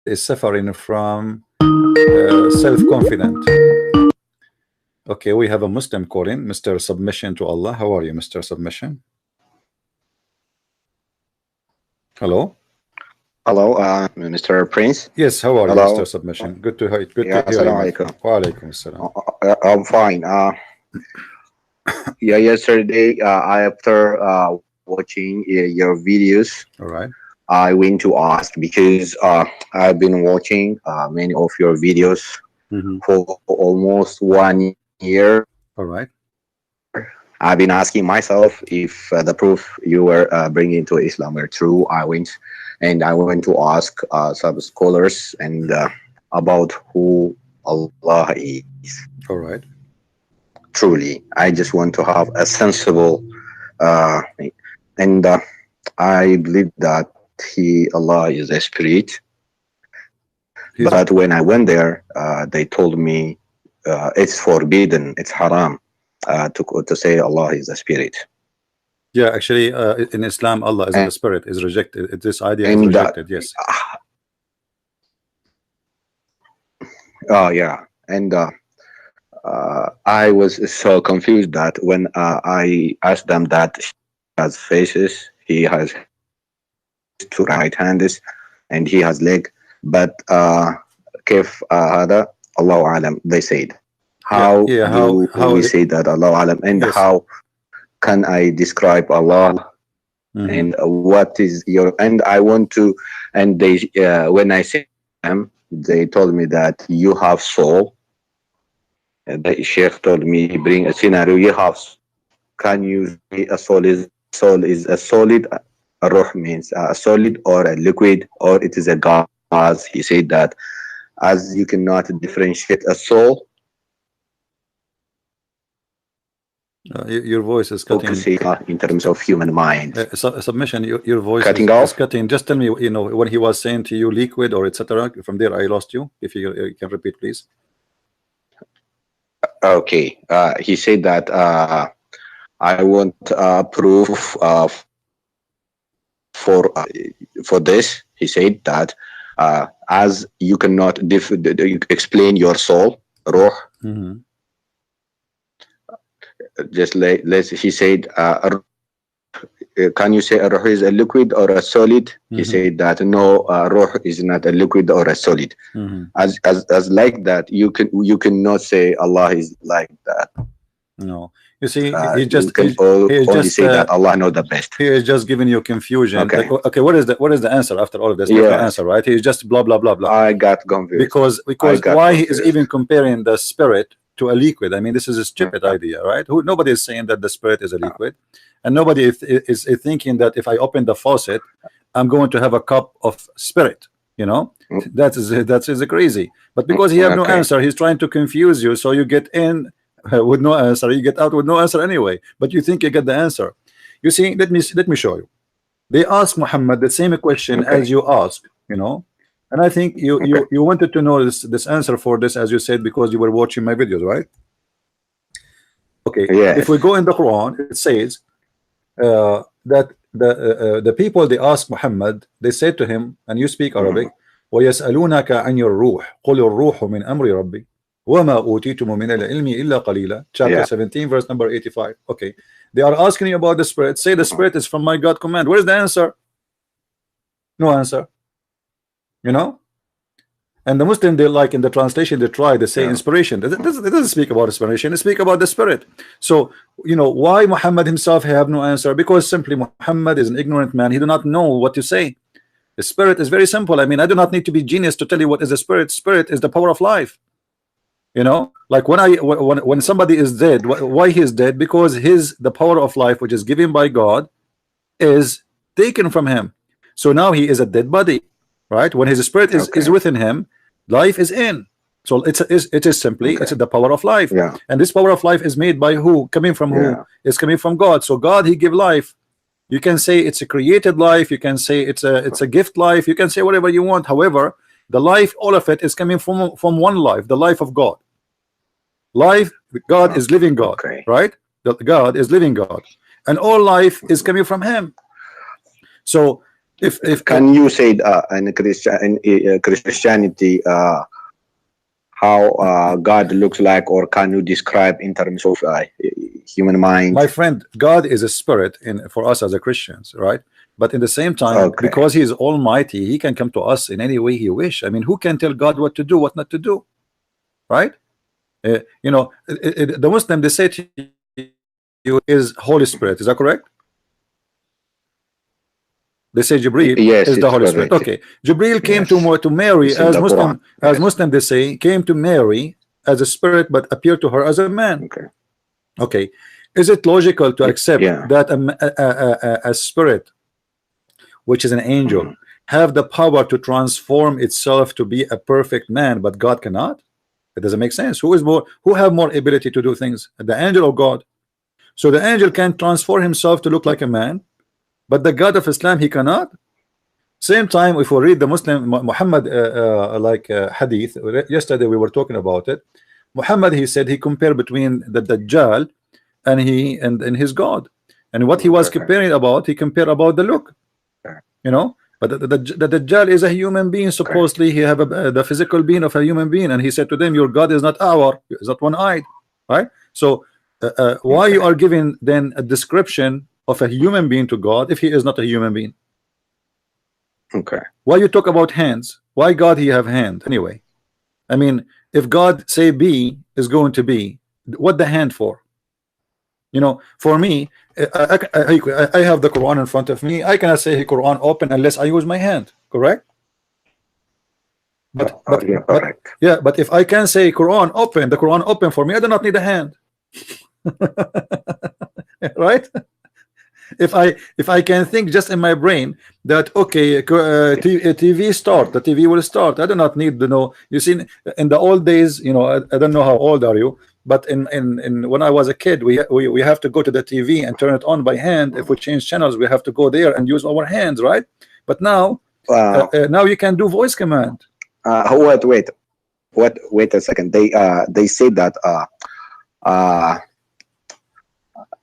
is suffering from self-confident. Okay, we have a Muslim calling, Mr. Submission to Allah. How are you, Mr. Submission? Hello. Hello, Mr. Prince. Yes, how are you, Hello. Mr. Submission? Good to hear. Good Yeah, to hear you, assalamu my alaikum. friend. Wa alaikum assalam. I'm fine. Yeah, yesterday, after watching your videos, All right. I went to ask because I've been watching many of your videos for almost 1 year. All right. I've been asking myself if the proof you were bringing to Islam were true. I went to ask some scholars and about who Allah is. All right. Truly, I just want to have a sensible, uh, and I believe that Allah is a spirit. He's But when I went there, they told me it's forbidden, it's haram to say Allah is a spirit. Yeah, actually, in Islam, Allah is a spirit, is rejected. This idea is And rejected. Yes. yeah, and I was so confused that when I asked them that he has faces, he has two right hands, and he has leg, but كيف هذا الله أعلم, they said. How do we say that Allah Alam, and yes. how can I describe Allah? And what is your, and I want to, and they when I say them, they told me that you have soul. The Sheikh told me, bring a scenario, you have, can you say a soul is a solid, ruh means a solid or a liquid, or it is a gas. He said that as you cannot differentiate a soul, your voice is cutting. In terms of human mind. Submission, your voice is cutting. Just tell me, when he was saying to you liquid or etc. From there, I lost you. If you can repeat, please. Okay. He said that I want proof for this. He said that as you cannot explain your soul, ruh. Just like he said, can you say a ruh is a liquid or a solid? He said that no, ruh is not a liquid or a solid. As like that, you cannot say Allah is like that. No, you see, he just only say that Allah knows the best. He is just giving you confusion. Okay. Like, okay, what is the answer after all of this? Yes. The answer, right? He's just blah blah blah blah. I got confused because why he is even comparing the spirit to a liquid? I mean, this is a stupid idea, right? Nobody is saying that the spirit is a liquid, and nobody is thinking that if I open the faucet, I'm going to have a cup of spirit. That is crazy. But because he have no answer, he's trying to confuse you, so you get in with no answer, you get out with no answer anyway, but you think you get the answer. You see, let me show you. They asked Muhammad the same question as you ask, and I think you wanted to know this answer for this, as you said, because you were watching my videos, right? Okay. Yes. If we go in the Quran, it says that the people, they asked Muhammad, they said to him, and you speak Arabic, وَيَسْأَلُونَكَ عَنْ الرُّوحِ قُلِ الرُّوحُ مِنْ أَمْرِ رَبِّي وَمَا أُوتِيتُمُ مِنَ الْعِلْمِ إِلَّا قَلِيلًا. Chapter 17, verse number 85. Okay. They are asking you about the spirit. Say the spirit is from my God command. Where's the answer? No answer. And the Muslim, they like in the translation, they try, they say inspiration. It doesn't speak about inspiration, it speak about the spirit. So why Muhammad himself have no answer? Because simply Muhammad is an ignorant man. He do not know what to say. The spirit is very simple. I mean, I do not need to be genius to tell you what is the spirit. Spirit is the power of life. Like when somebody is dead, why he is dead? Because the power of life, which is given by God, is taken from him. So now he is a dead body, right? When his spirit is within him, life is in. So it is simply it's the power of life. And this power of life is made by who? Coming from who? It's coming from God. So God, he give life. You can say it's a created life. You can say it's a gift life. You can say whatever you want. However, the life, all of it is coming from one life, the life of God. Life, God is living God, right? God is living God, and all life is coming from him. So If can you say in Christianity how God looks like, or can you describe in terms of human mind? my friend, God is a spirit in for us as a Christians, right? But in the same time, Okay. because he is almighty, he can come to us in any way he wish. I mean, who can tell God what to do, what not to do, right? You know, the Muslim, they say to you is Holy Spirit. Is that correct? They say Jibreel Yes, is the it's Holy correct. Spirit. Okay, Jibreel came Yes. to Mary It's in as the Muslim, Quran. as Yes. Muslim they say came to Mary as a spirit, but appeared to her as a man. Okay. Okay, is it logical to accept Yeah. that a spirit, which is an angel, Mhm. have the power to transform itself to be a perfect man, but God cannot? It doesn't make sense. Who is more? Who have more ability to do things, the angel or God? So the angel can transform himself to look like a man, but the God of Islam, he cannot. Same time, if we read the Muslim Muhammad hadith, yesterday we were talking about it. Muhammad, he said he compared between the Dajjal and his God, and what he was Okay. comparing about, he compared about the look, you know. But the Dajjal is a human being. Supposedly he have the physical being of a human being, and he said to them, your God is not is not one-eyed, right? So why you are giving then a description of a human being to God if he is not a human being? Okay. Why you talk about hands? Why God he have hand anyway? I mean, if God say be is going to be, what the hand for? You know, for me, I have the Quran in front of me. I cannot say Quran open unless I use my hand. Correct? But Yeah, correct. yeah, but if I can say Quran open, the Quran open for me, I do not need a hand. Right? If I can think just in my brain that okay, TV start, the TV will start. I do not need to know. You see, in the old days, you know, I don't know how old are you, but in when I was a kid, we have to go to the TV and turn it on by hand. If we change channels, we have to go there and use our hands, right? But now now you can do voice command. Wait a second. They say that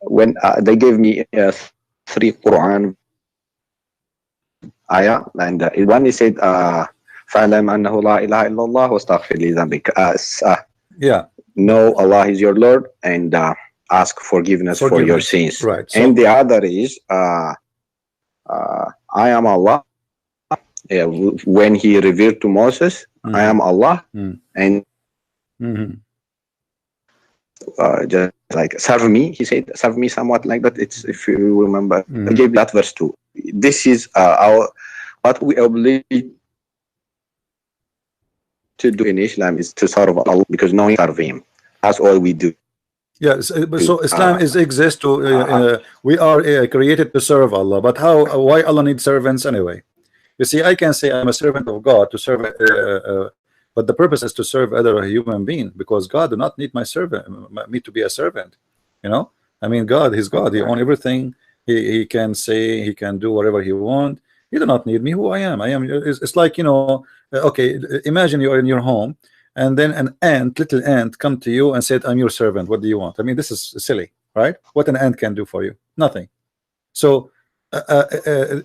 when they gave me 3 Quran ayah, and one he said فَعْلَمْ أَنَّهُ لَا إِلَهَ إِلَّا اللَّهُ وَاسْتَغْفِرْ لِذَنبِكَ. Yeah. Know Allah is your Lord and ask forgiveness for your sins. Right. And the other is I am Allah. When he revealed to Moses, I am Allah, and just like serve me, he said serve me, somewhat like that. It's, if you remember, I gave that verse too. This is our what we obliged to do in Islam is to serve Allah, because knowing serve him, that's all we do. Yes, so Islam is exist to we are created to serve Allah, but how, why Allah needs servants anyway? You see, I can say I'm a servant of God to serve but the purpose is to serve other human being, because God do not need my servant, me to be a servant, you know. I mean, God, he's God, he owns everything. He can say, he can do whatever he want. He do not need me. Who I am, it's like, you know, okay, imagine you're in your home and then an ant, little ant, come to you and said, I'm your servant, what do you want? I mean, this is silly, right? What an ant can do for you? Nothing. So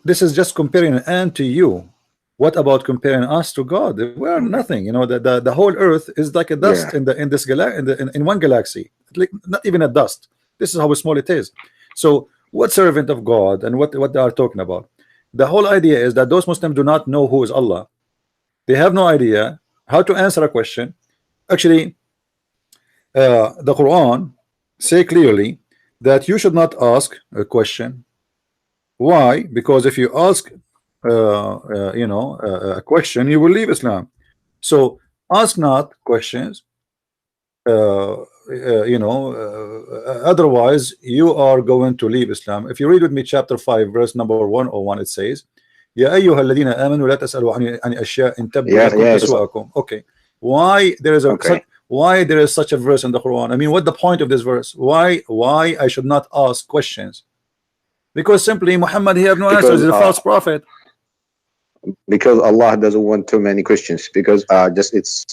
this is just comparing an ant to you. What about comparing us to God? We are nothing. You know, the whole earth is like a dust in this in one galaxy, like not even a dust. This is how small it is. So what servant of God and what they are talking about? The whole idea is that those Muslims do not know who is Allah. They have no idea how to answer a question. Actually, the Quran say clearly that you should not ask a question. Why? Because if you ask you know, a question, you will leave Islam. So ask not questions, you know, otherwise you are going to leave Islam. If you read with me chapter 5 verse number 101, it says يا أيها الذين آمنوا لا تسألوا عن أشياء إن تبدو لكم تسؤكم. Okay, why there is why there is such a verse in the Quran? I mean, what the point of this verse? Why I should not ask questions? Because simply Muhammad, he have no answers. He's a false prophet. because Allah doesn't want too many questions, because just it's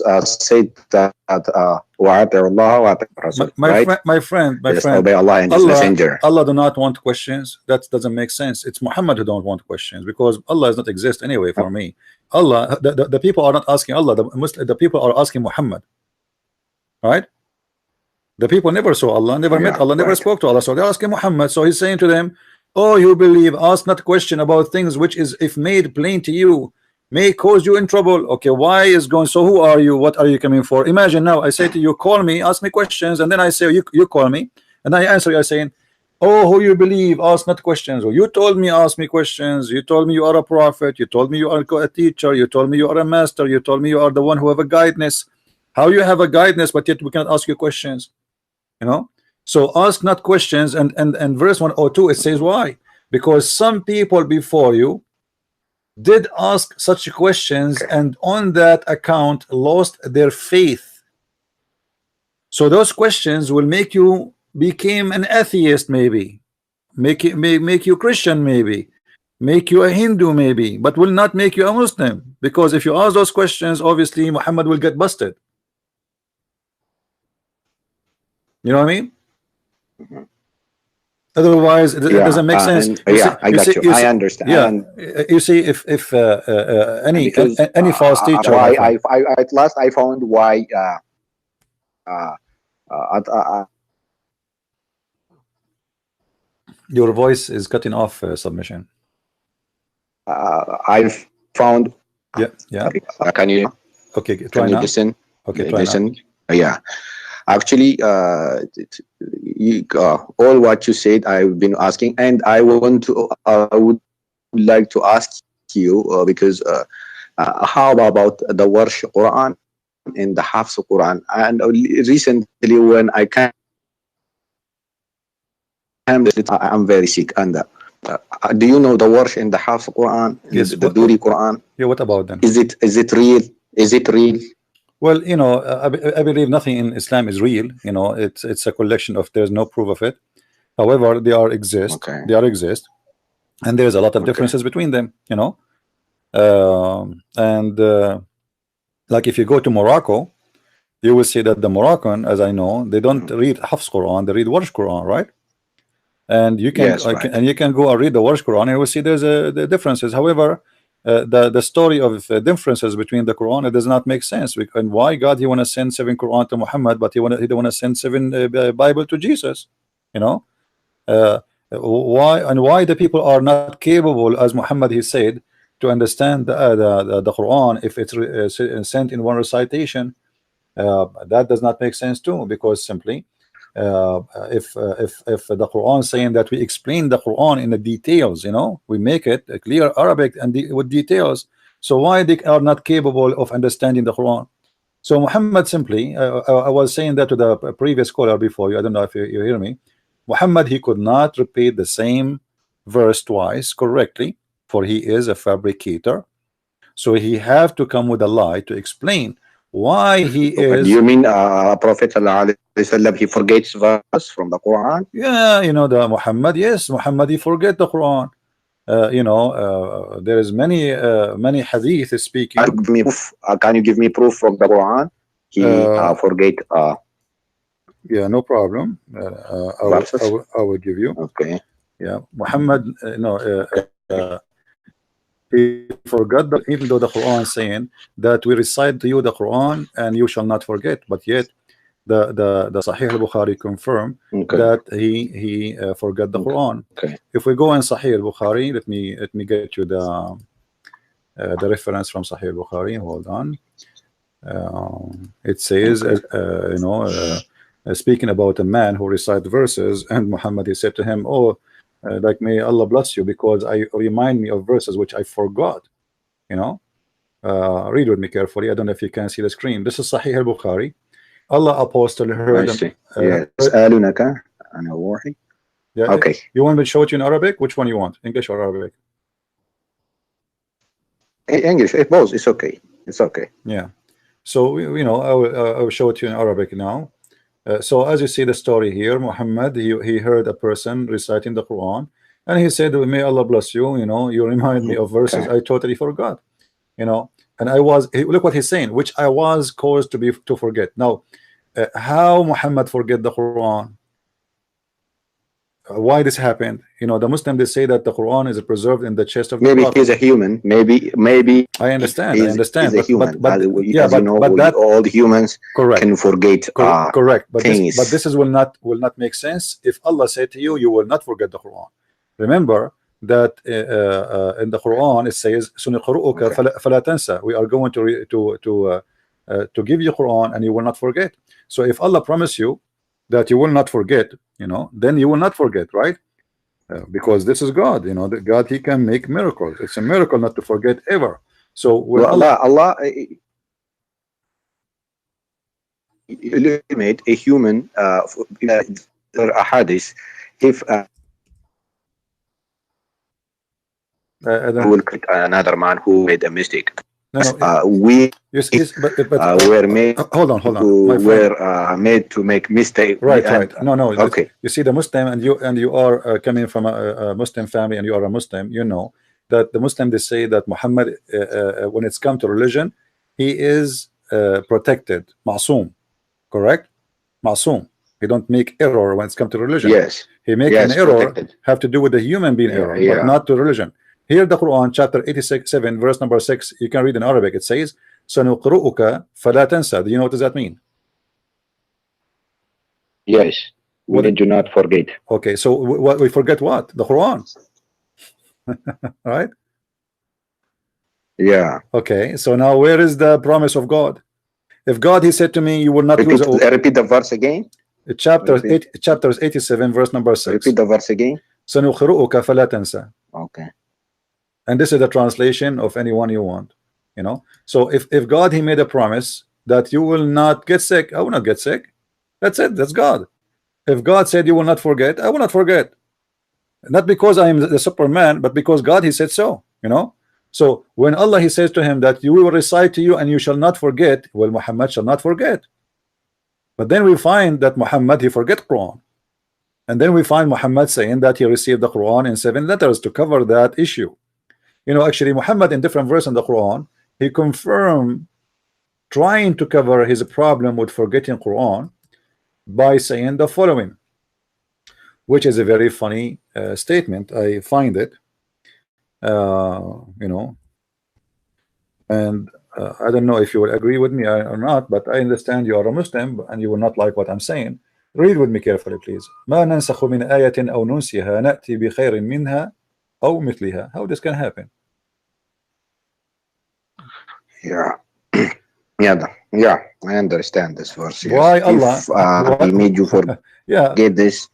said that وَأَطِيعُوا اللَّهَ وَأَطِيعُوا الرَّسُولَ, right? my friend, Just obey Allah and His Messenger. Allah do not want questions. That doesn't make sense. It's Muhammad who don't want questions, because Allah does not exist anyway for me. Allah, the people are not asking Allah. The people are asking Muhammad, right? The people never saw Allah, never met Allah, never spoke to Allah, so they're asking Muhammad. So he's saying to them, oh, you believe, ask not question about things which is, if made plain to you, may cause you in trouble. Okay, why is going? So who are you? What are you coming for? Imagine now I say to you, call me, ask me questions, and then I say you call me, and I answer you saying, oh, who you believe, ask not questions. Or you told me ask me questions, you told me you are a prophet, you told me you are a teacher, you told me you are a master, you told me you are the one who have a guidance. How you have a guidance, but yet we cannot ask you questions? You know, so ask not questions. And verse 102, it says why? Because some people before you did ask such questions, and on that account lost their faith. So those questions will make you become an atheist, maybe make you Christian, maybe make you a Hindu, maybe, but will not make you a Muslim, because if you ask those questions, obviously Muhammad will get busted. You know what I mean? Mm-hmm. Otherwise, it doesn't make sense. I got you. I understand. Yeah, you see, if any false teacher, I at last I found why. Your voice is cutting off. Submission. I found. Yeah. Can you? Okay. Can you listen? Okay. Try listen. Now. Yeah. Actually, all what you said, I've been asking, and I would like to ask you because how about the Warsh Quran and the Hafs Quran? And recently, when I came, I'm very sick. And do you know the Warsh and the Hafs Quran? Yes. The Duri Quran. Yeah. What about them? Is it real? Is it real? Well, you know, I believe nothing in Islam is real. You know, it's a collection of, there's no proof of it. However, they are exist. Okay. They are exist, and there's a lot of differences between them. You know, like if you go to Morocco, you will see that the Moroccan, as I know, they don't read Hafs Quran, they read Warsh Quran, right? And you can and you can go and read the Warsh Quran, and you will see there's the differences. However, the story of differences between the Quran, it does not make sense. And why God he want to send 7 Quran to Muhammad, but he don't want to send 7 Bible to Jesus? You know, why the people are not capable, as Muhammad he said, to understand the Quran if it's sent in one recitation? That does not make sense too, because simply if the Quran saying that we explain the Quran in the details, you know, we make it a clear Arabic and with details, so why they are not capable of understanding the Quran? So Muhammad simply, I was saying that to the previous caller before you, I don't know if you hear me. Muhammad, he could not repeat the same verse twice correctly, for he is a fabricator. So he have to come with a lie to explain why he is. You mean Prophet he forgets verse from the Quran? Yeah, you know, the Muhammad, yes, Muhammad he forget the Quran. You know, there is many hadith speaking. Can you give me proof from the Quran? He forget. Yeah, no problem. I will give you. Okay. Yeah, Muhammad, he forgot that, even though the Quran is saying that we recite to you the Quran and you shall not forget, but yet the Sahih al-Bukhari confirm that he forgot the Quran. If we go in Sahih al-Bukhari, let me get you the reference from Sahih al-Bukhari. Hold on. It says, speaking about a man who recited verses, and Muhammad he said to him, oh, like may Allah bless you, because I remind me of verses which I forgot. You know, read with me carefully. I don't know if you can see the screen. This is Sahih al-Bukhari. Allah apostle heard them. Yeah. Okay. You want me to show it you in Arabic? Which one you want? English or Arabic? English. Both. It's okay. It's okay. Yeah. So you know, I will show it to you in Arabic now. So as you see the story here, Muhammad he heard a person reciting the Quran, And he said, may Allah bless you, you know, you remind me of verses I totally forgot, you know. And I was, look what he's saying, which I was caused to forget. Now, how Muhammad forget the Quran? Why this happened? You know, the Muslim, they say that the Quran is preserved in the chest of the Maybe Prophet. he's a human. Maybe I understand. he's But, a human. but yeah, as you know, that, all humans correct, can forget correct. But things. this is will not make sense if Allah said to you, you will not forget the Quran. Remember that in the Quran it says, "Suniqru'uka fala tansa." We are going to give you Quran and you will not forget. So if Allah promised you that you will not forget, you know, then you will not forget, right? Because this is God, you know, that God, he can make miracles. It's a miracle not to forget ever. So when Allah eliminate a human a hadith if who will create another man who made a mistake. No, we were made hold on, were made to make mistake. Right. No. Okay. You see, the Muslim, and you are coming from a Muslim family, and you are a Muslim. You know that the Muslim, they say that Muhammad, when it's come to religion, he is protected, ma'soom, correct? Ma'soom. He don't make error when it's come to religion. Yes. He make an error protected. have to do with the human being error, but not to religion. Here, the Quran, chapter 87, verse number 6, you can read in Arabic. It says, "Sanuqru'uka fala tansa." Do you know what does that mean? Yes. We do not forget. Okay, so we forget what? The Quran. Right? Yeah. Okay, so now where is the promise of God? If God, he said to me, you will not repeat the verse again. Chapters 87, verse number 6. Repeat the verse again. "Sanuqru'uka fala tansa." Okay. And this is the translation of anyone you want, you know. So if God, he made a promise that you will not get sick, I will not get sick. That's it. That's God. If God said you will not forget, I will not forget. Not because I am the Superman, but because God, he said so, you know. So when Allah, he says to him that you will recite to you and you shall not forget, well, Muhammad shall not forget. But then we find that Muhammad, he forget Quran. And then we find Muhammad saying that he received the Quran in 7 letters to cover that issue. You know, actually, Muhammad in different verses in the Quran, he confirmed trying to cover his problem with forgetting Quran by saying the following, which is a very funny statement. I find it, you know, and I don't know if you will agree with me or not, but I understand you are a Muslim and you will not like what I'm saying. Read with me carefully, please. ما ننسخ من آية أو ننسها نأتي بخير منها أو مثلها. How this can happen? Yeah. Yeah, I understand this verse. Yes. Why Allah? He made you forget this,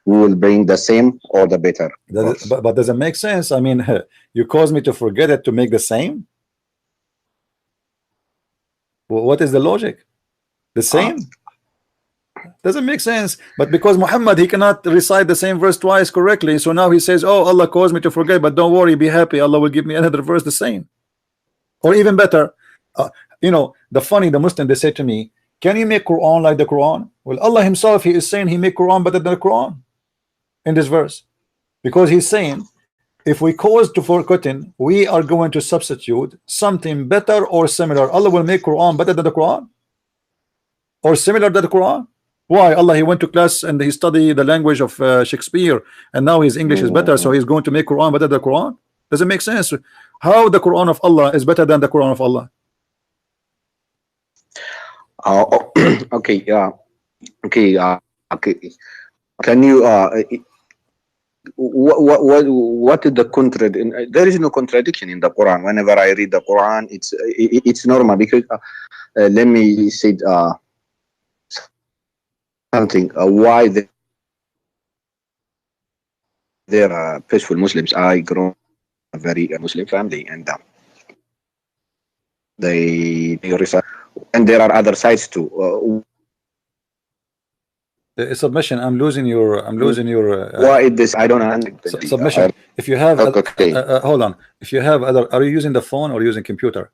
we will bring the same or the better. But does it make sense? I mean, you cause me to forget it to make the same? What is the logic? The same? Doesn't make sense. But because Muhammad, he cannot recite the same verse twice correctly, so now he says, oh, Allah caused me to forget, but don't worry, be happy, Allah will give me another verse the same. Or even better, you know, the Muslim, they say to me, can you make Quran like the Quran? Well, Allah himself, he is saying he make Quran better than the Quran in this verse, because he's saying if we cause to forgetting, we are going to substitute something better or similar. Allah will make Quran better than the Quran or similar to the Quran. Why? Allah, he went to class and he studied the language of Shakespeare, and now his English is better, so he's going to make Quran better than the Quran. Does it make sense? How the Quran of Allah is better than the Quran of Allah? Okay. Okay. Can you what is the contradiction? There is no contradiction in the Quran. Whenever I read the Quran, it's normal, because let me say something. Why they're peaceful Muslims. I grew up in a very Muslim family, and they recite, and there are other sides too. Submission. I'm losing your. Why is this? I don't understand. Submission. If you have, okay. Hold on. If you have other, are you using the phone or using computer?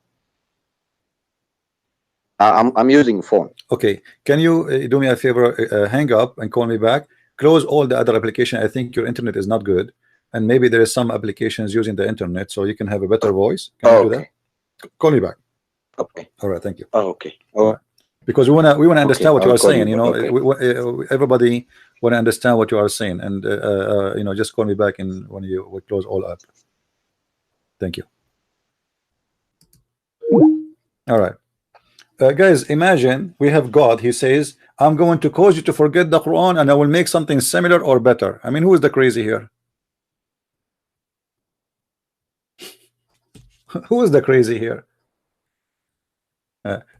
I'm using phone. Okay. Can you do me a favor? Hang up and call me back. Close all the other application. I think your internet is not good, and maybe there is some applications using the internet, so you can have a better voice. Can you do that? Call me back. Okay. All right, thank you. Okay. Oh, Because we wanna understand what you I'll are call saying. you You know, back. Okay. everybody wanna understand what you are saying, and you know, just call me back in when we close all up. Thank you. All right, guys. Imagine we have God. He says, "I'm going to cause you to forget the Quran, and I will make something similar or better." I mean, who is the crazy here? Who is the crazy here?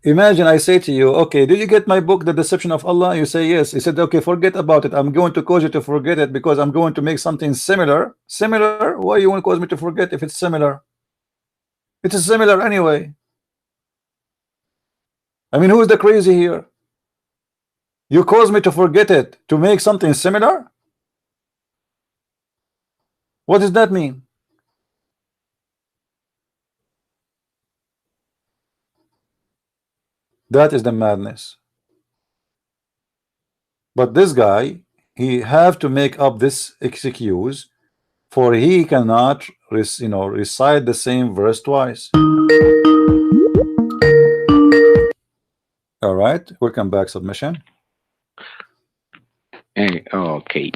Imagine I say to you, okay, did you get my book, The Deception of Allah? You say yes. He said, okay, forget about it. I'm going to cause you to forget it because I'm going to make something similar. Similar? Why you want to cause me to forget if it's similar? It is similar anyway. I mean, who is the crazy here? You cause me to forget it to make something similar? What does that mean? That is the madness. But this guy, he have to make up this excuse, for he cannot recite the same verse twice. All right, welcome back. Submission. Hey, okay.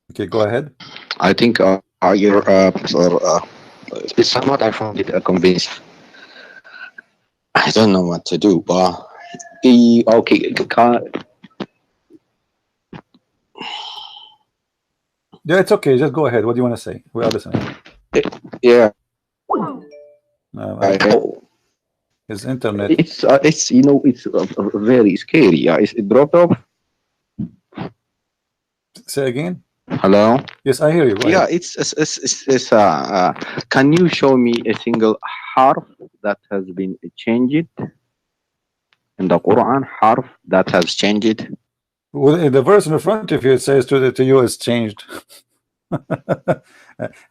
Okay, go ahead. I think you're somewhat I found it convinced. I don't know what to do, but okay. Yeah, it's okay. Just go ahead. What do you want to say? We are listening. Yeah. His internet. It's you know it's very scary. Yeah, it dropped off. Say again. Hello. Yes, I hear you. Go Yeah, ahead. it's can you show me a single harf that has been changed in the Quran? Harf that has changed. Well, the verse in the front of you, it says to you it's changed.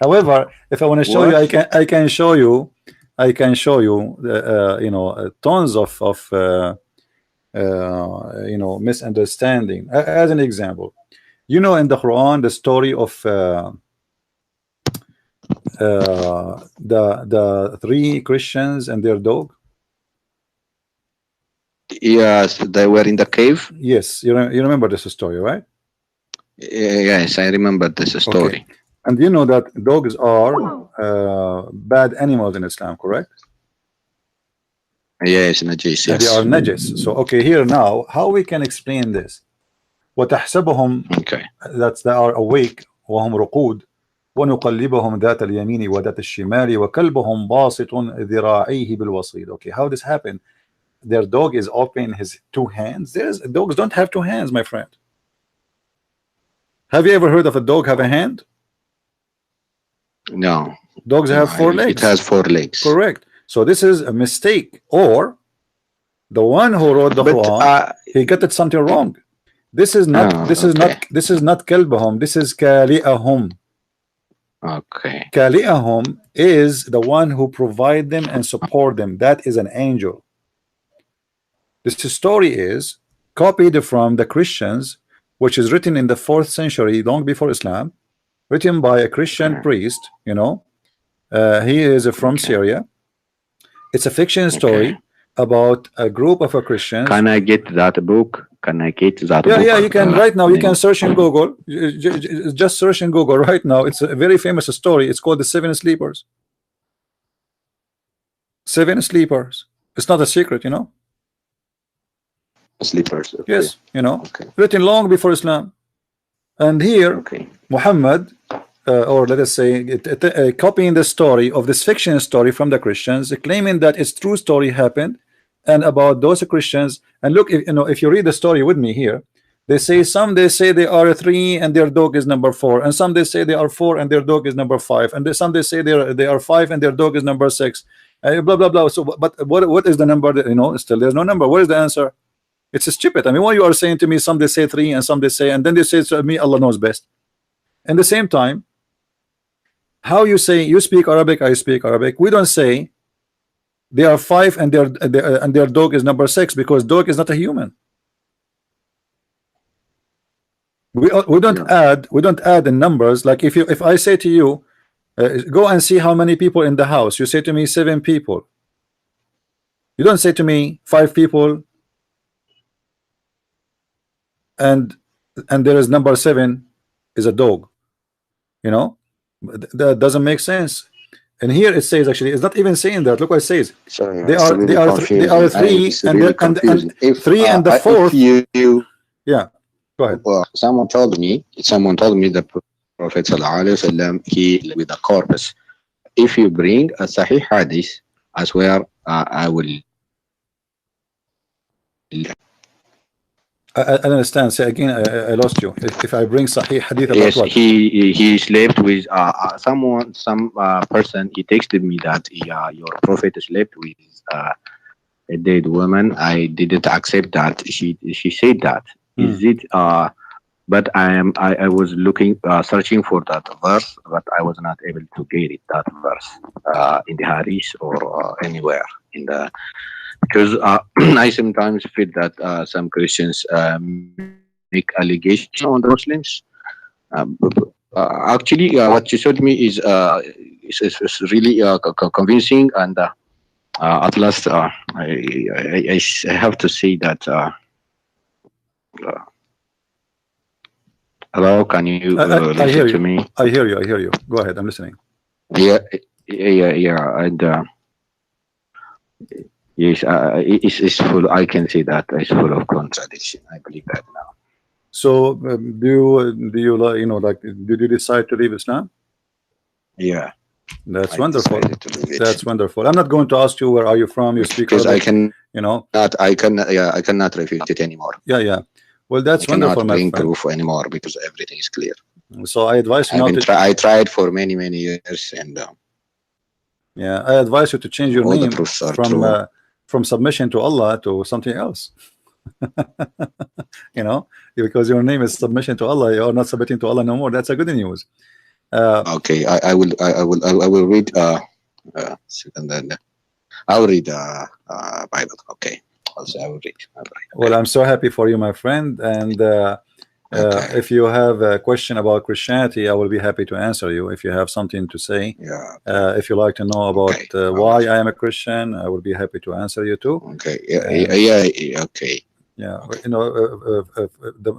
However, if I want to show you, I can show you. I can show you tons of misunderstanding. As an example, in the Quran, the story of the three Christians and their dog. Yes, they were in the cave. Yes, you remember this story, right? Yes, I remember this story. Okay. And you know that dogs are bad animals in Islam, correct? Yes, najis. Yes, they are najis. So okay, here now, how we can explain this? وتحسبهم okay. That they are awake وهم رقود ونقلبهم ذات اليمين وذات الشمال وكلبهم باسط ذراعيه بالوصيد. Okay, how this happened? Their dog is opening his two hands. Dogs don't have two hands, my friend. Have you ever heard of a dog have a hand? No. Dogs have four legs. It has 4 legs. Correct. So this is a mistake, or the one who wrote the Quran, he got it something wrong. This is not. This is not kalbahum. This is kali'ahum. Okay. Kali'ahum is the one who provide them and support them. That is an angel. This story is copied from the Christians, which is written in the 4th century, long before Islam, written by a Christian priest. He is from Syria. It's a fiction story about a group of Christians. Can I get that book? Can I get that book? Yeah, you can right now. You can search in Google. Just search in Google right now. It's a very famous story. It's called The 7 Sleepers. 7 Sleepers. It's not a secret, Sleepers. Okay. Yes, written long before Islam. And here, Muhammad, or let us say, copying the story of this fiction story from the Christians, claiming that its true story happened, and about those Christians. And look, if you read the story with me here, they say they are 3 and their dog is number 4, and some they say they are 4 and their dog is number 5, and some they say they are 5 and their dog is number 6. Blah blah blah. So, but what is the number? Still there's no number. What is the answer? It's stupid. I mean, what you are saying to me, some they say 3 and some they say, and then they say to me, Allah knows best. At the same time, how you say you speak Arabic, I speak Arabic. We don't say they are 5 and their dog is number 6, because dog is not a human. We don't add in numbers. Like if I say to you, go and see how many people in the house, you say to me 7 people. You don't say to me 5 people and there is number 7 is a dog. You know, that doesn't make sense. And here it says, actually it's not even saying that. Look what it says. Sorry, They it's are really they are 3 It's and really the, and confusing. If 3 and the if 4th. you Yeah, go ahead. someone told me the Prophet sallallahu alaihi wasallam, he with the corpus. If you bring a Sahih Hadith, I swear I will. I understand. Say again. I lost you. If I bring Sahih Hadith about Yes, what? he slept with some person. He texted me that your Prophet slept with a dead woman. I didn't accept that. She said that. Is it but I was looking searching for that verse, but I was not able to get it, that verse in the Hadith or anywhere in the, because I sometimes feel that some Christians make allegations on the Muslims. Actually, what you showed me is really convincing, and at last I have to say that. Hello, can you I hear listen you. to me? I hear you. I hear you. Go ahead. I'm listening. Yeah, and yes, it's full. I can see that it's full of contradiction. I believe that now. So do you like, you know, like, did you decide to leave Islam? Yeah, That's I wonderful. decided to leave it. That's wonderful. I'm not going to ask you where are you from. You speak because Arabic, I can you know. I cannot refute it anymore. Yeah. Well, that's I cannot wonderful, my bring friend. proof anymore because everything is clear. So I advise you not to. I tried for many years, and Yeah, I advise you to change your all the name proofs are true. from submission to Allah to something else. You know, because your name is submission to Allah, you are not submitting to Allah no more. That's a good news. Okay, I will read and then I will read Bible. Okay, also I will read. Well, I'm so happy for you, my friend, and Okay. if you have a question about Christianity, I will be happy to answer you. If you have something to say, Yeah. if you like to know about Okay. why I am a Christian, I will be happy to answer you too. Okay. Yeah. Okay. Yeah, you know,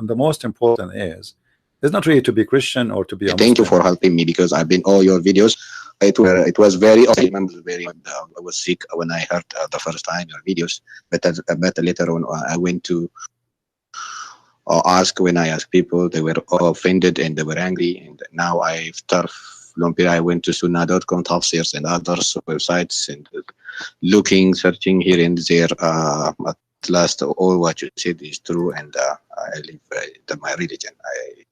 the most important is it's not really to be Christian or to be a Thank you Muslim. for helping me because I've been all your videos. It was very. I remember very. I was sick when I heard the first time your videos, but later on I went to ask when I asked people, they were offended and they were angry. And now after long period, I went to Sunnah.com, Tafsirs, and other websites and searching here and there. At last, all what you said is true, and I live my religion. I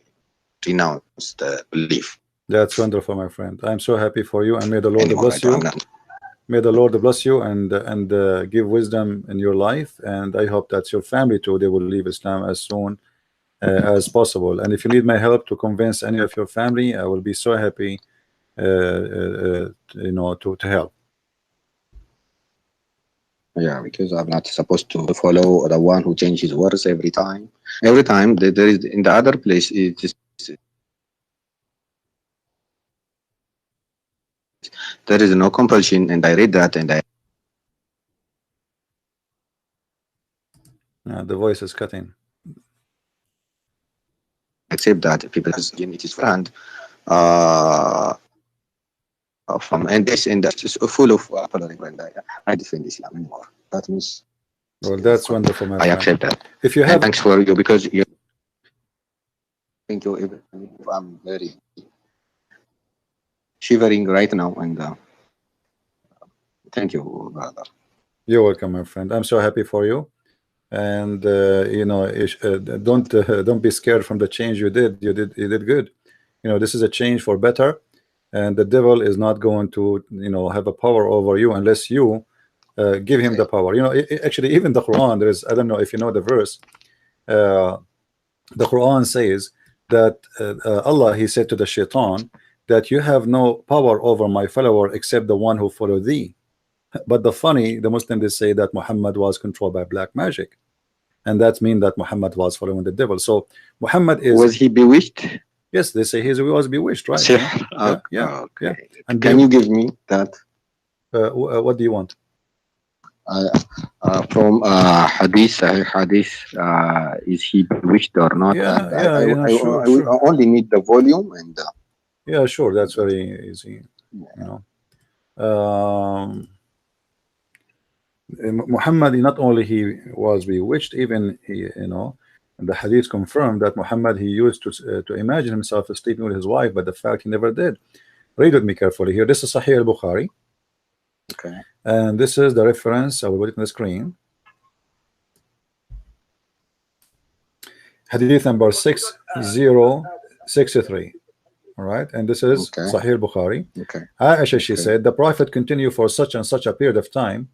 renounce the belief. That's wonderful, my friend. I'm so happy for you, and may the Lord bless you. May the Lord bless you and give wisdom in your life. And I hope that your family too, they will leave Islam as soon as possible. And if you need my help to convince any of your family, I will be so happy, you know, to help. Yeah, because I'm not supposed to follow the one who changes words every time. Every time there is in the other place, it just there is no compulsion, and I read that, and I The voice is cutting. accept that people it is friend from and this and that is full of and I defend Islam anymore. That means well, that's wonderful, my I friend. accept that. If you have, and thanks for you because you. Thank you. Even if I'm very shivering right now, and thank you, brother. You're welcome, my friend. I'm so happy for you. And you know, don't be scared from the change you did. You did good. You know, this is a change for better, and the devil is not going to, you know, have a power over you unless you give him the power. You know, actually, even the Quran, there is, I don't know if you know the verse. The Quran says that Allah, he said to the shaitan that you have no power over my follower except the one who follow thee. But the Muslims, they say that Muhammad was controlled by black magic. and that means that Muhammad was following the devil. So Muhammad is, Was he bewitched? yes, they say he was bewitched, right? Sihr. Yeah. Okay. And Can you give me that? what do you want? From Hadith, Sahih Hadith, is he bewitched or not? Yeah, And sure. I only need the volume and. Yeah, sure. That's very easy. You know, Muhammad, not only he was bewitched, even he, the hadith confirmed that Muhammad, he used to imagine himself sleeping with his wife, but the fact he never did. Read with me carefully here. This is Sahih al-Bukhari. Okay. And this is the reference. I will put it on the screen. Hadith number 6063. All right, and this is Sahih al-Bukhari. Okay. Aisha, she said, the Prophet continued for such and such a period of time,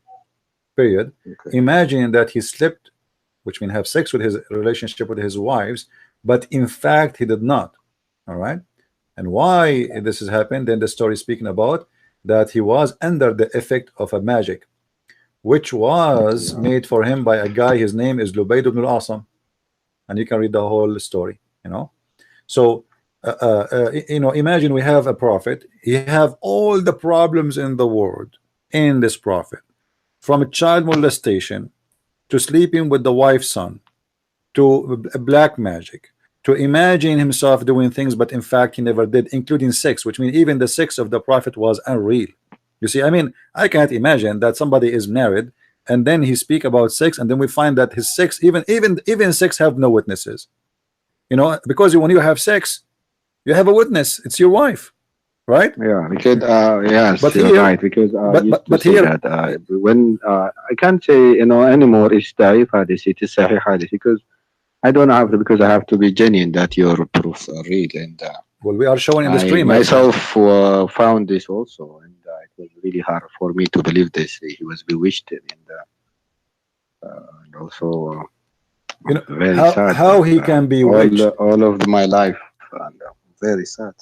imagining that he slept, which means have sex with his relationship with his wives, but in fact he did not. All right, and why this has happened? Then the story speaking about that he was under the effect of a magic, which was made for him by a guy. His name is Lubayd ibn al-Asam, and you can read the whole story. So. Imagine we have a prophet. He have all the problems in the world in this prophet, from a child molestation to sleeping with the wife's son, to black magic, to imagine himself doing things, but in fact he never did, including sex, which means even the sex of the prophet was unreal. You see, I mean, I can't imagine that somebody is married and then he speak about sex, and then we find that his sex, even sex, have no witnesses. Because when you have sex, you have a witness. It's your wife, right? Yeah, because yes, but you're here, right. Because but here, that, when I can't say anymore, it's Da'if Hadith, it is Sahih Hadith, because I don't have to, because I have to be genuine that your proofs are real. And well, we are showing in the stream. I myself found this also, and it was really hard for me to believe this. He was bewitched, and also very sad. How he can be all of my life. And, very sad.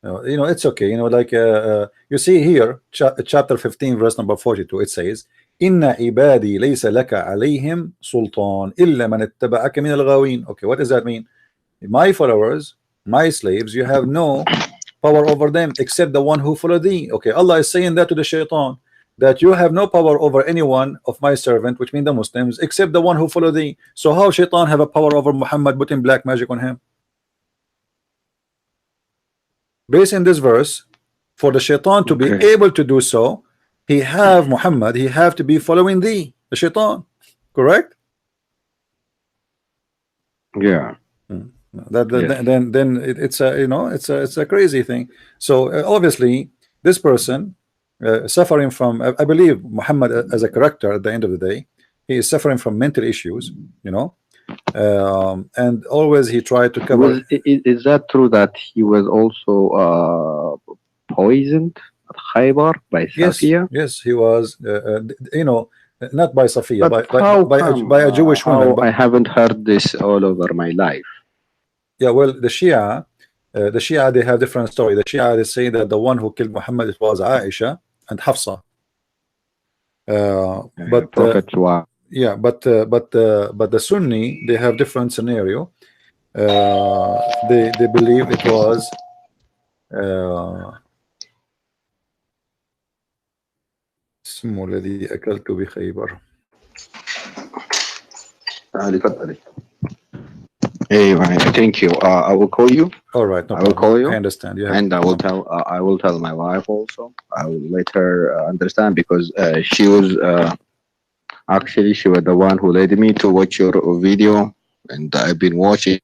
It's okay. You see here, chapter 15, verse number 42. It says, "Inna ibadi laysa laka alayhim sultan illa man ittaba'aka min al-ghawin." Okay, what does that mean? My followers, my slaves, you have no power over them except the one who follow thee. Okay, Allah is saying that to the shaitan, that you have no power over anyone of my servant, which means the Muslims, except the one who follow thee. So how shaitan have a power over Muhammad, putting black magic on him? Based in this verse, for the shaitan to be able to do so, he have Muhammad, he have to be following thee, the shaitan, correct? Yeah. Then it's a crazy thing. So obviously this person suffering from, I believe Muhammad as a character at the end of the day, he is suffering from mental issues, and always he tried to cover. Is that true that he was also poisoned at Khaybar by Safiya? Yes, he was. Not by Safiya, by a Jewish woman. I haven't heard this all over my life. Yeah, well, the Shia, they have different story. The Shia, they say that the one who killed Muhammad, it was Aisha and Hafsa. Yeah, but the Sunni, they have different scenario. They believe it was اسمه الذي أكلت بخيبر. Hey, thank you. I will call you. All right, no I will call you. I understand. And I will tell my wife also. I will let her understand, because she was actually she was the one who led me to watch your video, and I've been watching.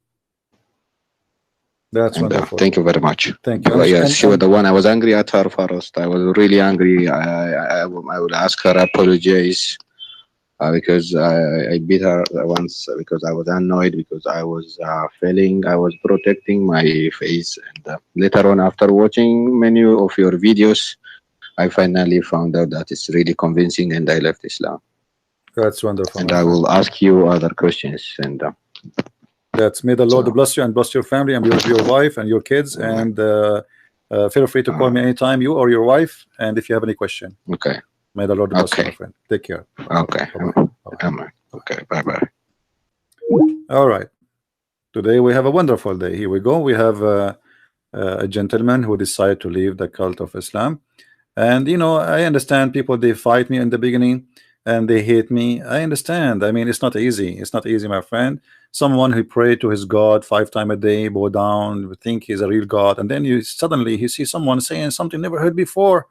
That's wonderful. Thank you very much. Thank you. Yes, she was the one. I was angry at her first. I was really angry. I would ask her apologize. Because I beat her once because I was annoyed, because I was feeling I was protecting my face. And later on, after watching many of your videos, I finally found out that it's really convincing, and I left Islam. That's wonderful. And I will ask you other questions. And that's, may the Lord bless you and bless your family and your wife and your kids. And feel free to call me anytime, you or your wife, and if you have any question. Okay. May the Lord bless you, my friend. Take care. Okay. Bye-bye. Okay. Bye-bye. All right. Today we have a wonderful day. Here we go. We have a gentleman who decided to leave the cult of Islam. And you know, I understand people, they fight me in the beginning and they hate me. I understand. I mean, it's not easy. It's not easy, my friend. Someone who prayed to his God 5 times a day, bow down, think he's a real God, and then you suddenly you see someone saying something never heard before.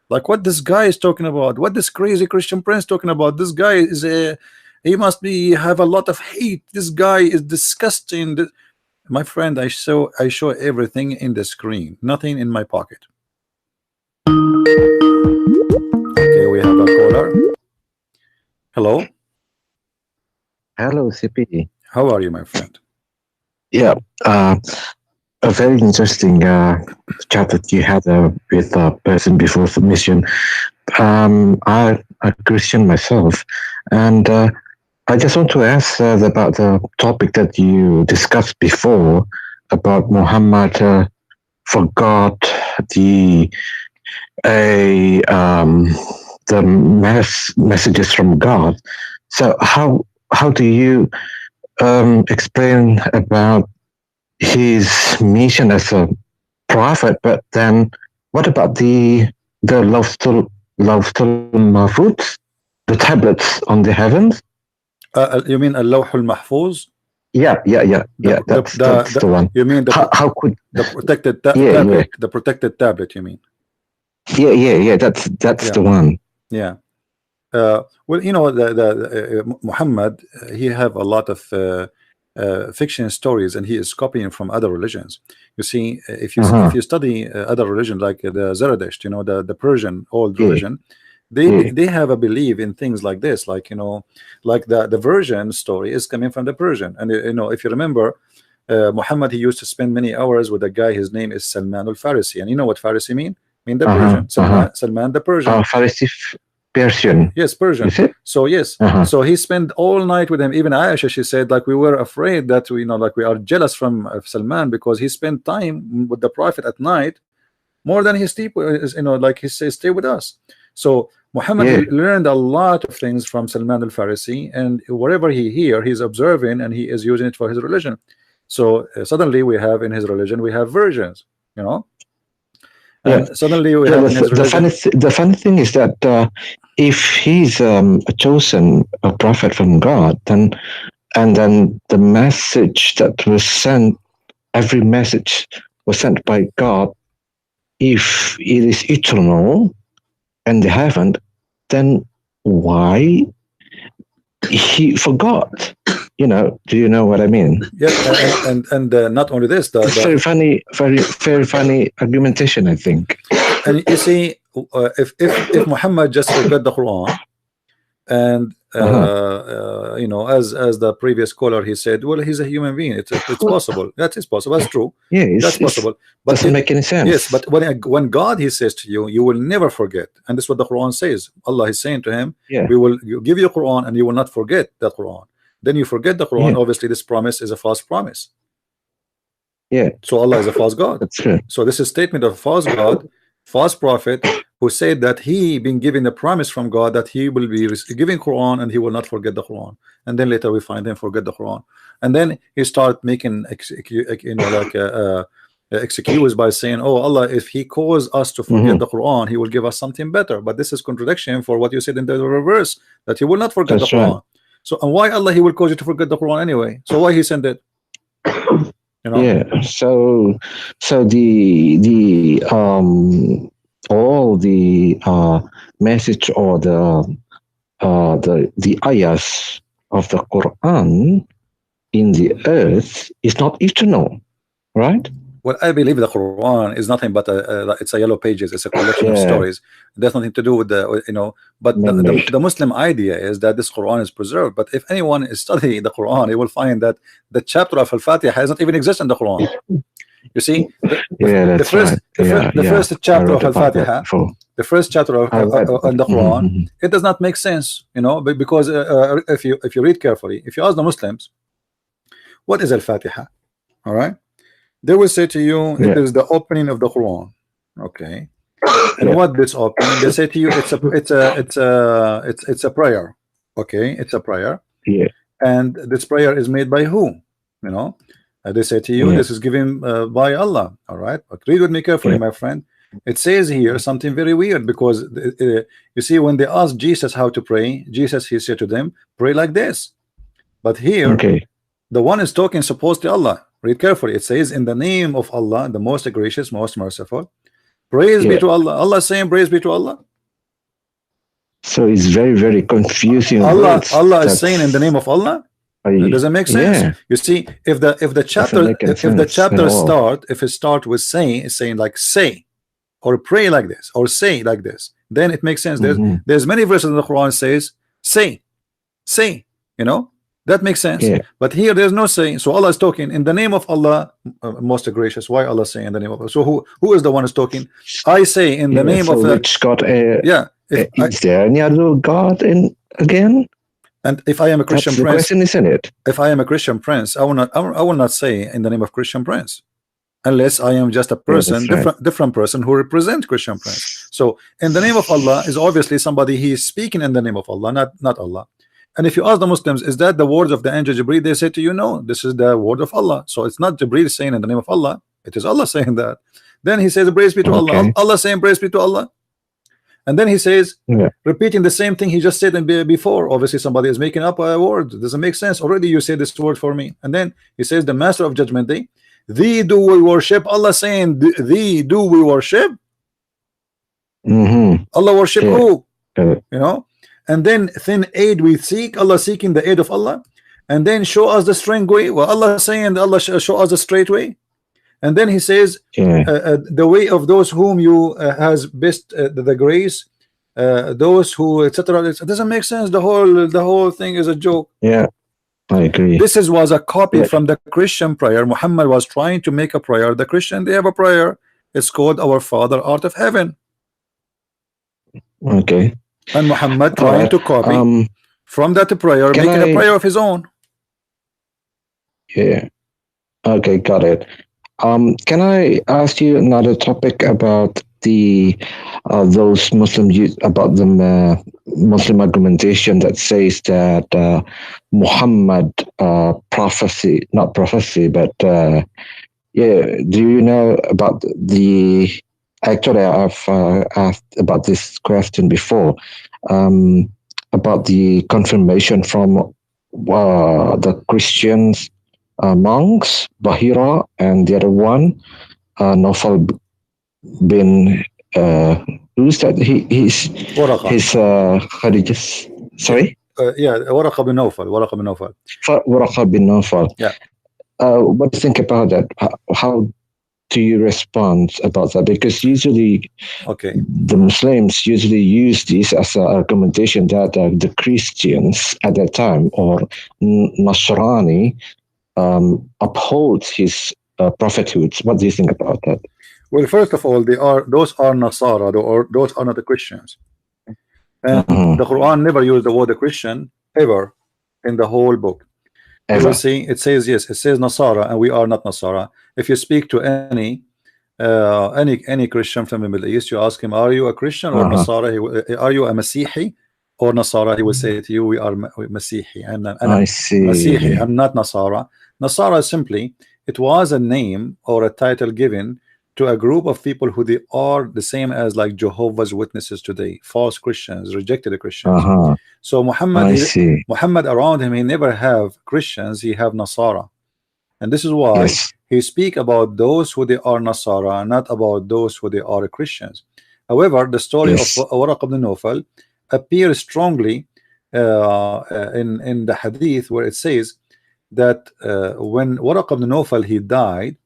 Like what this guy is talking about, what this crazy Christian Prince talking about. This guy is he must be have a lot of hate. This guy is disgusting. My friend, I show everything in the screen, nothing in my pocket. Okay, we have a caller. Hello. Hello, CP. How are you, my friend? Yeah, a very interesting chat that you had with a person before submission. I'm a Christian myself, and I just want to ask about the topic that you discussed before about Muhammad forgot the messages from God. So how do you explain about his mission as a prophet? But then what about the Lawful Mahfuz, the tablets on the heavens? You mean Al-Lawh al-Mahfuz? Yeah. That's the one. You mean how could the protected tablet? The protected tablet, you mean? Yeah. That's the one. Yeah. Well, you know, the Muhammad, he have a lot of fiction stories, and he is copying from other religions. You see, if you study other religions like the Zoroastrian, you know, the Persian old religion, they have a belief in things like this, like, you know, like the version story is coming from the Persian. And you know, if you remember, Muhammad, he used to spend many hours with a guy, his name is Salman al-Farisi, and you know what Farisi mean the Persian. Salman the Persian. Farisi Persian. Yes, Persian. Is it? So yes, so he spent all night with him. Even Aisha, she said, like, we were afraid that we, you know, like we are jealous from Salman because he spent time with the Prophet at night more than he sleep, you know, like he says, stay with us. So Muhammad learned a lot of things from Salman al-Farisi, and whatever he hear, he's observing, and he is using it for his religion. So suddenly we have in his religion, we have versions, you know. And suddenly we have in his religion. The funny thing is that if he's a chosen prophet from God, then the message that was sent, every message was sent by God. If it is eternal and they haven't, then why he forgot? You know, do you know what I mean? Yeah, and not only this, it's very funny argumentation, I think. And you see, if Muhammad just forgot the Quran, and you know, as the previous caller, he said, well, he's a human being. It's possible. That is possible. That's true. Yeah, that's possible. But doesn't make any sense. Yes, but when God, he says to you, you will never forget, and this is what the Quran says. Allah is saying to him, we will give you Quran, and you will not forget the Quran. Then you forget the Quran. Obviously, this promise is a false promise. Yeah. So Allah is a false God. That's true. So this is a statement of a false God, false prophet, who said that he been given a promise from God that he will be giving Quran and he will not forget the Quran. And then later we find him forget the Quran. And then he start making, you know, like excuse by saying, oh, Allah, if he calls us to forget the Quran, he will give us something better. But this is contradiction for what you said in the reverse, that he will not forget the Quran. Right. So, and why Allah, he will cause you to forget the Quran anyway? So why he sent it? You know? Yeah. So the all the message or the ayahs of the Quran in the earth is not eternal, right? Well, I believe the Quran is nothing but it's a yellow pages. It's a collection of stories. There's nothing to do with the, you know. But the Muslim idea is that this Quran is preserved. But if anyone is studying the Quran, he will find that the chapter of Al-Fatiha has not even exist in the Quran. You see, the first chapter of Al-Fatiha, the first chapter of the Quran, it does not make sense, you know, because if you read carefully, if you ask the Muslims, what is Al-Fatiha? All right. They will say to you, it is the opening of the Quran. Okay. And what this opening? They say to you, it's a prayer. Okay, it's a prayer. Yeah. And this prayer is made by who? You know, they say to you, Yeah. this is given by Allah. All right, but read with me carefully, Yeah. my friend. It says here something very weird, because you see, when they asked Jesus how to pray, Jesus, he said to them, pray like this. But here, Okay. the one is talking supposed to Allah. Read carefully. It says, in the name of Allah, the most gracious, most merciful. Praise be Yeah. to Allah. Allah saying praise be to Allah. So it's very, very confusing. Allah words. Allah is That's- saying in the name of Allah. It doesn't make sense. Yeah. You see, if the chapter make any if the sense chapter at all. start with saying like say, or pray like this, or say like this, then it makes sense. Mhm. There's many verses in the Quran says say, you know, that makes sense. Yeah. But here there's no saying. So Allah is talking in the name of Allah, most gracious. Why Allah saying in the name of Allah? So who is the one who's talking? I say in the Yeah, name so of which God? yeah. Is there any other God in again? And if I am a That's Christian the prince, question, isn't it? if I am a Christian prince, I will not say in the name of Christian prince, unless I am just a person, that's right. different person who represent Christian prince. So in the name of Allah is obviously somebody he is speaking in the name of Allah, not Allah. And if you ask the Muslims, is that the words of the angel Jibreel? They say to you, no, this is the word of Allah. So it's not Jibreel saying in the name of Allah, it is Allah saying that. Then he says praise be to Allah. Okay. Allah saying praise be to Allah. And then he says, Yeah. repeating the same thing he just said before. Obviously, somebody is making up a word. It doesn't make sense. Already you say this word for me. And then he says, the master of judgment day, thee do we worship. Allah saying, thee do we worship. Mm-hmm. Allah worship Yeah. who? Correct. You know. And then thin aid we seek. Allah seeking the aid of Allah. And then show us the straight way. Well, Allah saying, Allah show us the straight way. And then he says, Yeah. the way of those whom you has best the grace, those who etc. It doesn't make sense. The whole thing is a joke. Yeah. I agree. This was a copy Yeah. from the Christian prayer. Muhammad was trying to make a prayer. The Christian, they have a prayer. It's called Our Father Art of Heaven. Okay. And Muhammad trying to copy from that prayer, can making a I- prayer of his own. Yeah. Okay, got it. Can I ask you another topic about the those Muslim about the Muslim argumentation that says that Muhammad prophecy, not prophecy, but yeah. Do you know about the? Actually, I've asked about this question before, about the confirmation from the Christians. Monks, Bahira, and the other one, Nawfal bin, who's that? He's Waraqa. Khadija's, sorry? Yeah, Waraqa bin Nawfal. Waraqa bin Nawfal. Waraqa bin Nawfal. Yeah. What do you think about that? How do you respond about that? Because usually Okay. the Muslims usually use this as an argumentation that the Christians at that time, or Nasrani, upholds his prophethood. What do you think about that? Well, first of all, those are Nasara, or those are not the Christians. And the Quran never used the word Christian ever in the whole book. You will see it says, yes, it says Nasara, and we are not Nasara. If you speak to any Christian from the Middle East, you ask him, are you a Christian or Nasara? Are you a Masihi or Nasara? He will say to you, we are Masihi. I see. Masihi. I'm not Nasara. Nasara simply, it was a name or a title given to a group of people who they are the same as like Jehovah's Witnesses today, false Christians, rejected Christians. So Muhammad around him, he never have Christians, he have Nasara. And this is why he speak about those who they are Nasara, not about those who they are Christians. However, the story of Waraq ibn Nawfal appears strongly in the hadith, where it says that when Waraq ibn Nawfal he died,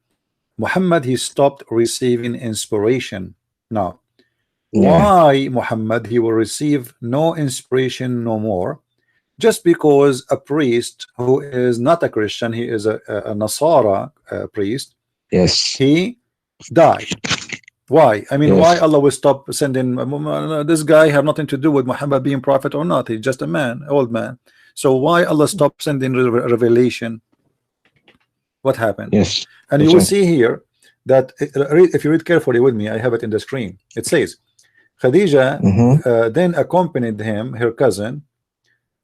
Muhammad he stopped receiving inspiration. Now, why Muhammad he will receive no inspiration no more? Just because a priest who is not a Christian, he is a Nasara priest, he died. Why? I mean, why Allah will stop sending this guy? Have nothing to do with Muhammad being prophet or not. He's just a man, old man. So why Allah stop sending revelation? What happened? And you will see here that if you read carefully with me, I have it in the screen. It says Khadija then accompanied him, her cousin,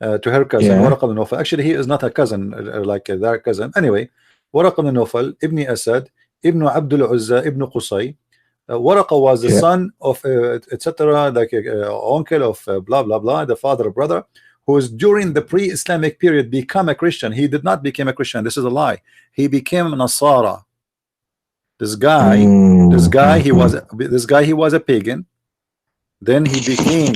to her cousin Yeah. Waraq ibn Nawfal. Actually, he is not a cousin like their cousin. Anyway, Waraq ibn Nawfal, Ibn Asad, Ibn Abdul Uzza, Ibn Qusay. Waraqa was the Yeah. son of etc. like uncle of blah blah blah, the father brother, who is during the pre-Islamic period become a Christian. He did not become a Christian. This is a lie. He became a Nasara. This guy, he was a pagan. Then he became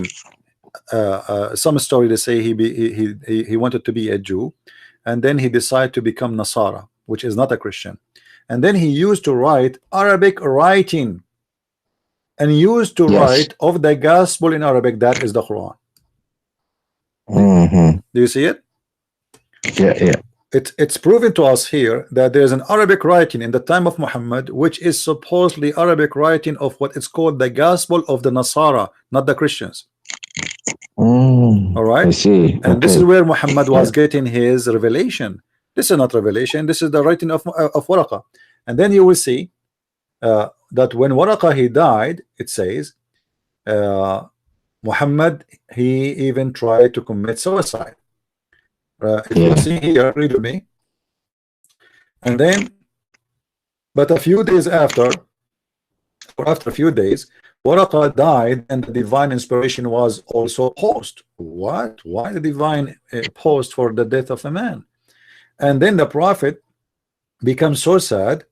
some story to say he wanted to be a Jew, and then he decided to become Nasara, which is not a Christian. And then he used to write Arabic writing, and used to write of the gospel in Arabic. That is the Quran. Do you see it? Yeah. It's proven to us here that there's an Arabic writing in the time of Muhammad, which is supposedly Arabic writing of what is called the gospel of the Nasara, not the Christians. All right. I see. And this is where Muhammad was getting his revelation. This is not revelation. This is the writing of Waraqa. And then you will see that when Waraqa he died, it says Muhammad, he even tried to commit suicide. If you see here, read with me. And then, but a few days after, or after a few days, Waraqa died, and the divine inspiration was also paused. What? Why the divine paused for the death of a man? And then the prophet becomes so sad,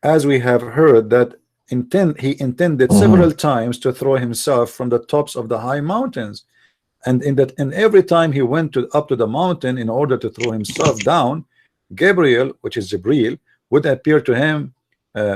as we have heard, that he intended several times to throw himself from the tops of the high mountains. And every time he went up to the mountain in order to throw himself down, Gabriel, which is Jibreel, would appear to him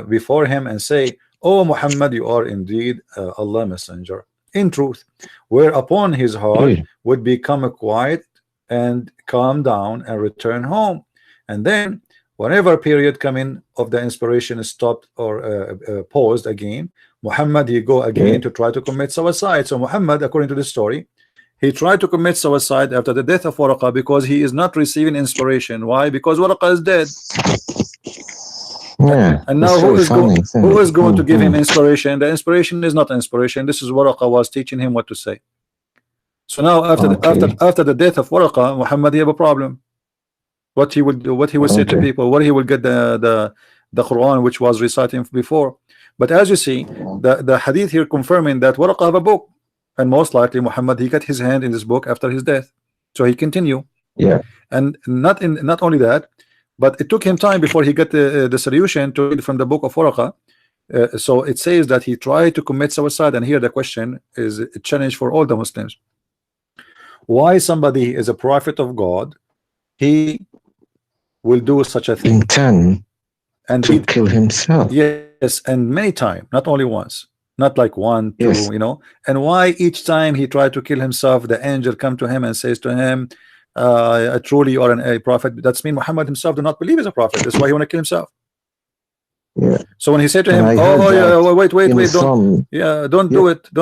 before him and say, "Oh Muhammad, you are indeed Allah messenger in truth," whereupon his heart would become quiet and calm down and return home. And then whenever period coming of the inspiration is stopped or paused again, Muhammad he go again to try to commit suicide. So Muhammad, according to the story, he tried to commit suicide after the death of Waraqa because he is not receiving inspiration. Why? Because Waraqa is dead. Yeah. And now who is going to give him inspiration? The inspiration is not inspiration. This is Waraqa was teaching him what to say. So now after the death of Waraqa, Muhammad he have a problem. What he will do, what he will say to people, where he will get the Quran which was reciting before. But as you see, the hadith here confirming that Waraqa have a book, and most likely Muhammad he got his hand in this book after his death, so he continue. And not only that, but it took him time before he got the solution to read from the book of Waraqa. So it says that he tried to commit suicide, and here the question is a challenge for all the Muslims. Why somebody is a prophet of God, he will do such a thing, intend and to kill himself? Yes, and many times, not only once, not like one, two, you know. And why each time he tried to kill himself, the angel come to him and says to him, truly you are a prophet. That's mean Muhammad himself do not believe he's a prophet. That's why he want to kill himself. So when he said to him, wait, don't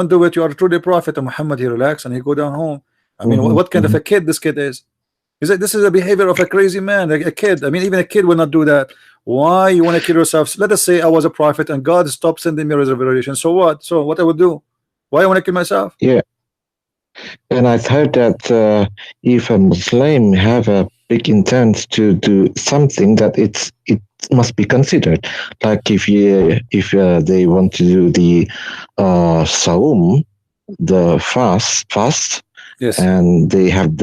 do it, you are truly a prophet, and Muhammad he relaxed and he go down home. I mean, what kind of a kid this kid is? He said, this is a behavior of a crazy man, a kid. I mean, even a kid will not do that. Why you want to kill yourself? Let us say I was a prophet and God stopped sending me revelation. So what? So what I would do? Why I want to kill myself? And I've heard that if a Muslim have a big intent to do something, that it must be considered. Like if they want to do the Saum, the fast, and they have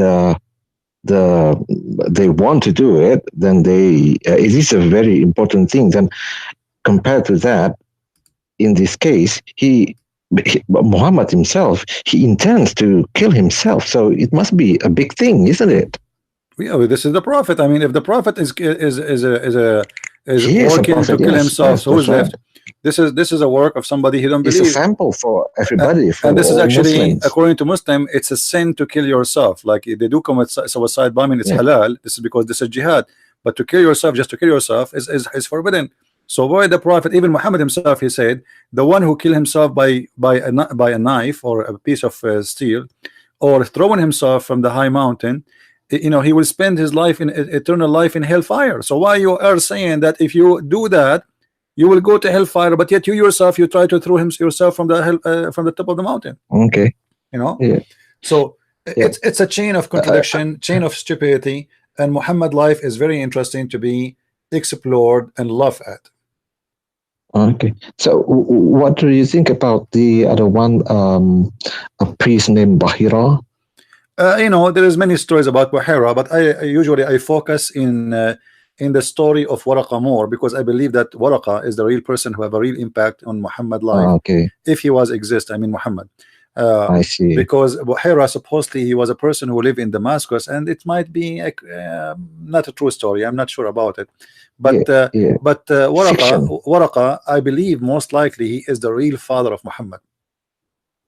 they want to do it, then it is a very important thing. Then compared to that, in this case, Muhammad himself, he intends to kill himself. So it must be a big thing, isn't it? Yeah, this is the prophet. I mean, if the prophet is working to kill himself, so who's left? This is a work of somebody he don't believe. It's a sample for everybody. And this is actually, Muslims. according to Muslim, it's a sin to kill yourself. Like if they do commit suicide bombing, it's halal. This is because this is jihad. But to kill yourself, just to kill yourself, is forbidden. So why the prophet, even Muhammad himself, he said, the one who killed himself by a knife or a piece of steel, or throwing himself from the high mountain, you know, he will spend his life in eternal life in hellfire. So why you are saying that if you do that, you will go to hellfire, but yet you yourself, you try to throw yourself from the top of the mountain? Okay. You know. Yeah. So It's a chain of contradiction, chain of stupidity, and Muhammad life is very interesting to be explored and laughed at. Okay, so what do you think about the other one, a priest named Bahira? You know, there is many stories about Bahira, but I usually focus in the story of Waraqa more, because I believe that Waraqa is the real person who have a real impact on Muhammad life. Okay, If he was exist, I mean Muhammad. I see. Because Bahira supposedly he was a person who lived in Damascus, and it might be not a true story. I'm not sure about it, but Waraqa, I believe most likely he is the real father of Muhammad.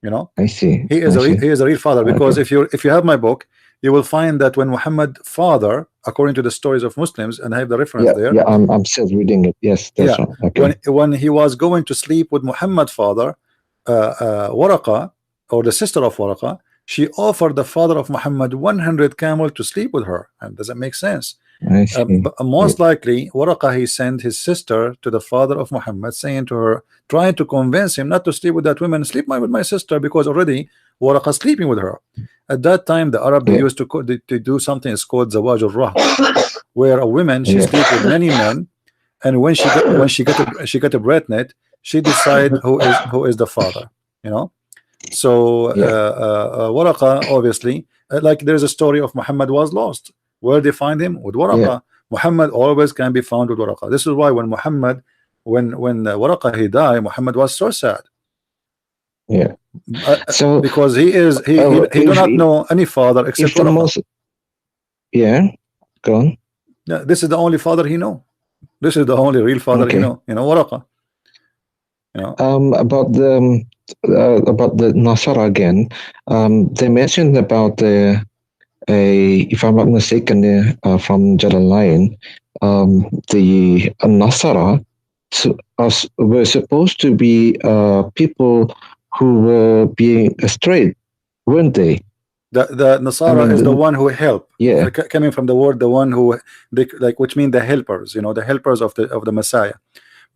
You know, I see. He is a real father, because if you have my book, you will find that when Muhammad father, according to the stories of Muslims, and I have the reference there. Yeah, I'm still reading it. Yes, that's right. Okay. When he was going to sleep with Muhammad father, Waraqa, or the sister of Waraqa, she offered the father of Muhammad 100 camel to sleep with her. And does that make sense? But most likely Waraqa, he sent his sister to the father of Muhammad, saying to her, trying to convince him not to sleep with that woman, sleep with my sister, because already Waraqa sleeping with her. At that time the Arab, they used to do something is called Zawaj al-Rah, where a woman, she sleep with many men, and when she got pregnant, she decide who is the father, you know. So Waraqa, obviously, like there's a story of Muhammad was lost. Where they find him? With Waraqa. Muhammad always can be found with Waraqa. This is why when Muhammad, when Waraqa he died, Muhammad was so sad. So because he do not know any father except Waraqa. Go on. Yeah, this is the only father he know. This is the only real father he know. You know, Waraqa. You know. About the Nasara again, they mentioned about if I'm not mistaken, from Jalalain, the Nasara were supposed to be people who were being straight, weren't they? The Nasara is the one who help. Yeah, coming from the word, the one who which mean the helpers. You know, the helpers of the Messiah.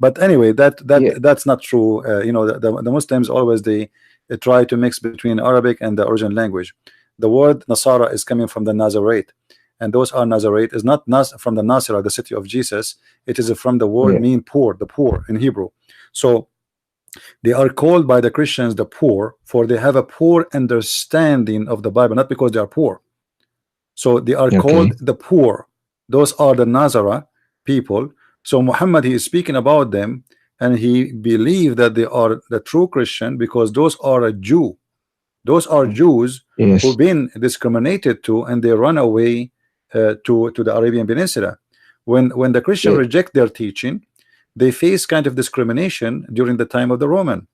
But anyway, that's not true. You know, the Muslims always they try to mix between Arabic and the original language. The word Nasara is coming from the Nazarite, and those are Nazarite is not from the Nasira, the city of Jesus. It is from the word mean poor, the poor in Hebrew. So they are called by the Christians the poor, for they have a poor understanding of the Bible, not because they are poor. So they are called the poor. Those are the Nazara people. So Muhammad, he is speaking about them, and he believed that they are the true Christian, because those are a Jew. Those are Jews who've been discriminated to, and they run away to the Arabian Peninsula. When the Christians reject their teaching, they face kind of discrimination during the time of the Roman.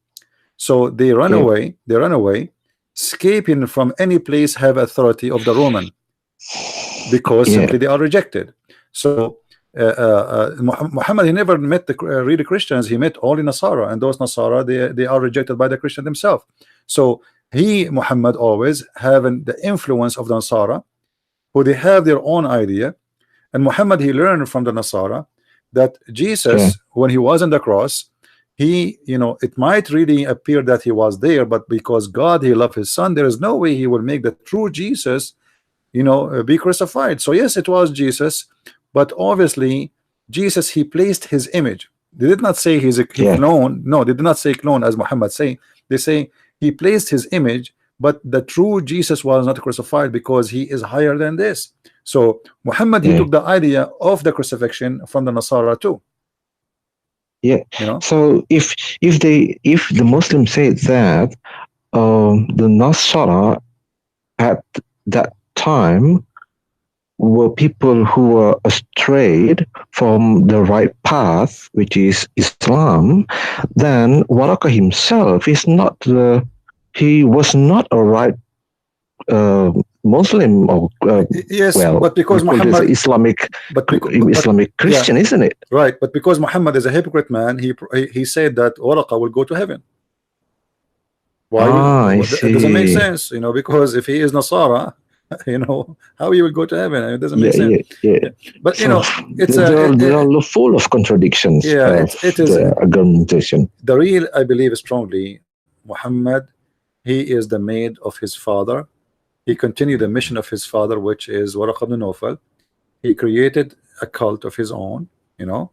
So they run away. They run away, escaping from any place have authority of the Roman, because simply they are rejected. So Muhammad, he never met the really Christians. He met only Nasara, and those Nasara, they are rejected by the Christian themselves. So Muhammad always having the influence of the Nasara, who they have their own idea. And Muhammad, he learned from the Nasara that Jesus, when he was on the cross, he, you know, it might really appear that he was there, but because God, he loved his son, there is no way he will make the true Jesus, you know, be crucified. So yes, it was Jesus, but obviously Jesus, he placed his image. They did not say he's a clone. No, they did not say clone as Muhammad say. They say he placed his image, but the true Jesus was not crucified, because he is higher than this. So Muhammad, he took the idea of the crucifixion from the Nasara too. You know? So if the Muslims say that the Nasara at that time were people who were strayed from the right path, which is Islam, then Waraqa himself is not he was not a right Muslim, or but because Muhammad Islamic Christian, isn't it? Right, but because Muhammad is a hypocrite man, he said that Waraqa will go to heaven. Why? It doesn't make sense, you know, because if he is Nasara, you know, how he will go to heaven? It doesn't make sense. But so, you know, it's they're full of contradictions. It is argumentation. The real, I believe strongly, Muhammad, he is the maid of his father. he continued the mission of his father, which is Waraq ibn Nawfal. He created a cult of his own, you know,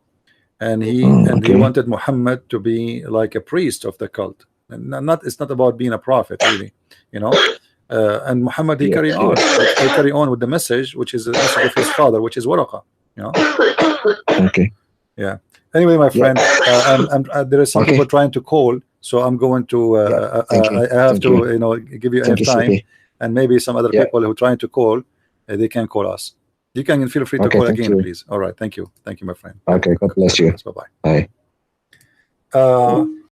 and he okay. wanted Muhammad to be like a priest of the cult. And it's not about being a prophet, really, you know. And Muhammad, he carry on with the message, which is the message of his father, which is Waraqa, you know. Okay. Yeah. Anyway, my friend, there is some people trying to call, so I'm going to. I have to, you know, give you enough time, and maybe some other people who are trying to call, they can call us. You can feel free to call again, please. All right. Thank you, my friend. Okay. God bless you. Bye bye. Bye.